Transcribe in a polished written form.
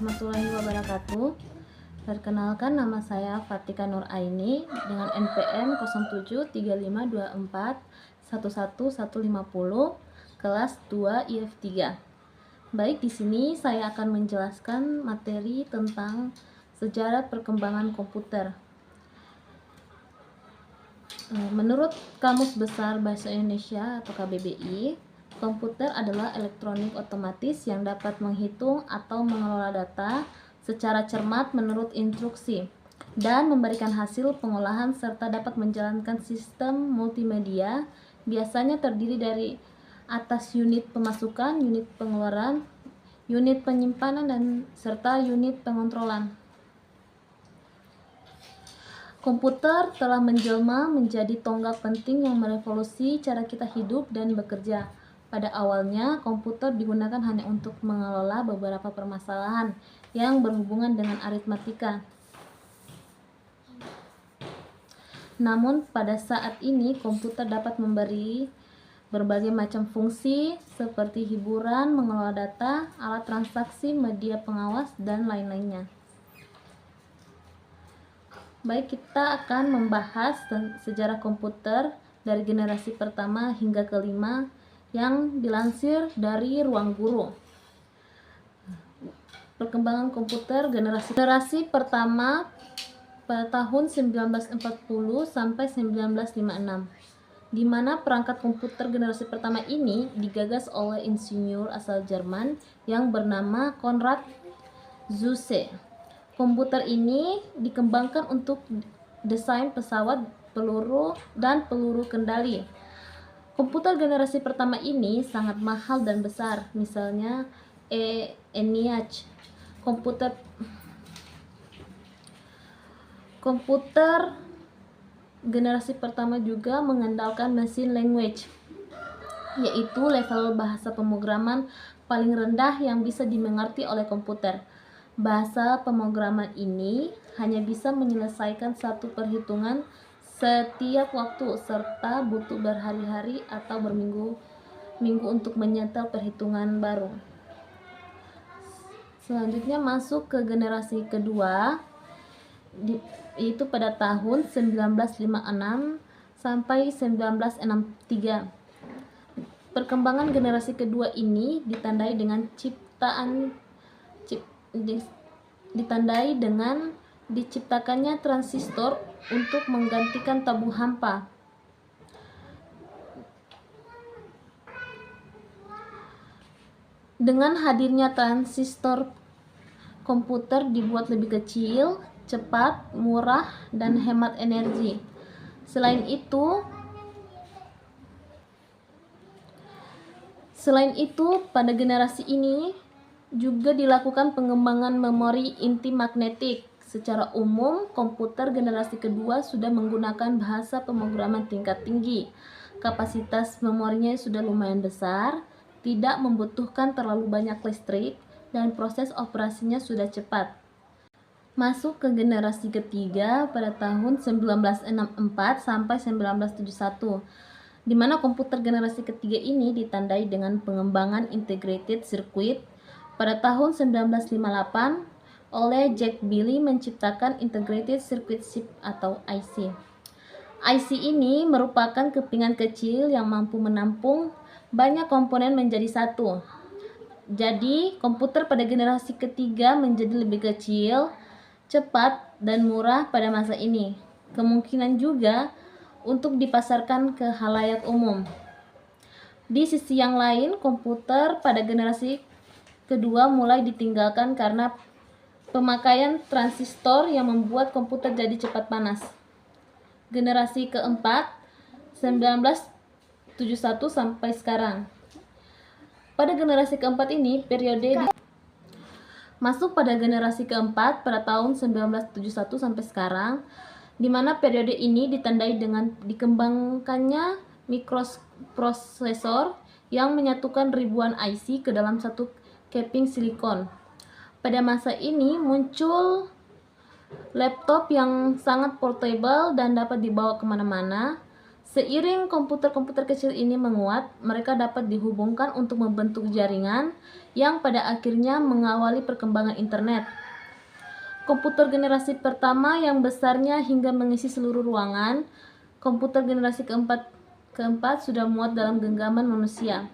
warahmatullahi wabarakatuh. Perkenalkan, nama saya Fatika Nur Aini dengan NPM 077524111150 kelas 2 IF3. Baik, di sini saya akan menjelaskan materi tentang sejarah perkembangan komputer. Menurut Kamus Besar Bahasa Indonesia atau KBBI, komputer adalah elektronik otomatis yang dapat menghitung atau mengelola data secara cermat menurut instruksi dan memberikan hasil pengolahan serta dapat menjalankan sistem multimedia. Biasanya terdiri dari atas unit pemasukan, unit pengeluaran, unit penyimpanan, dan serta unit pengontrolan. Komputer telah menjelma menjadi tonggak penting yang merevolusi cara kita hidup dan bekerja. Pada awalnya, komputer digunakan hanya untuk mengelola beberapa permasalahan yang berhubungan dengan aritmatika. Namun, pada saat ini, komputer dapat memberi berbagai macam fungsi seperti hiburan, mengelola data, alat transaksi, media pengawas, dan lain-lainnya. Baik, kita akan membahas sejarah komputer dari generasi pertama hingga kelima yang dilansir dari Ruang Guru. Perkembangan komputer generasi pertama pada tahun 1940 sampai 1956, di mana perangkat komputer generasi pertama ini digagas oleh insinyur asal Jerman yang bernama Konrad Zuse. Komputer ini dikembangkan untuk desain pesawat, peluru, dan peluru kendali. Komputer generasi pertama ini sangat mahal dan besar, misalnya ENIAC. Komputer generasi pertama juga mengandalkan machine language, yaitu level bahasa pemrograman paling rendah yang bisa dimengerti oleh komputer. Bahasa pemrograman ini hanya bisa menyelesaikan satu perhitungan setiap waktu serta butuh berhari-hari atau berminggu-minggu untuk menyetel perhitungan baru. Selanjutnya masuk ke generasi kedua, yaitu pada tahun 1956 sampai 1963. Perkembangan generasi kedua ini ditandai dengan diciptakannya transistor untuk menggantikan tabung hampa. Dengan hadirnya transistor, komputer dibuat lebih kecil, cepat, murah, dan hemat energi. Selain itu, pada generasi ini juga dilakukan pengembangan memori inti magnetik. Secara umum, komputer generasi kedua sudah menggunakan bahasa pemrograman tingkat tinggi. Kapasitas memorinya sudah lumayan besar, tidak membutuhkan terlalu banyak listrik, dan proses operasinya sudah cepat. Masuk ke generasi ketiga pada tahun 1964 sampai 1971, di mana komputer generasi ketiga ini ditandai dengan pengembangan integrated circuit. Pada tahun 1958, oleh Jack Billy menciptakan integrated circuit chip atau IC. IC ini merupakan kepingan kecil yang mampu menampung banyak komponen menjadi satu. Jadi, komputer pada generasi ketiga menjadi lebih kecil, cepat, dan murah pada masa ini. Kemungkinan juga untuk dipasarkan ke khalayak umum. Di sisi yang lain, komputer pada generasi kedua mulai ditinggalkan karena pemakaian transistor yang membuat komputer jadi cepat panas. Generasi keempat 1971 sampai sekarang. Pada generasi keempat ini masuk pada generasi keempat pada tahun 1971 sampai sekarang, di mana periode ini ditandai dengan dikembangkannya mikroprosesor yang menyatukan ribuan IC ke dalam satu keping silikon. Pada masa ini muncul laptop yang sangat portable dan dapat dibawa kemana-mana. Seiring komputer-komputer kecil ini menguat, mereka dapat dihubungkan untuk membentuk jaringan yang pada akhirnya mengawali perkembangan internet. Komputer generasi pertama yang besarnya hingga mengisi seluruh ruangan, komputer generasi keempat sudah muat dalam genggaman manusia.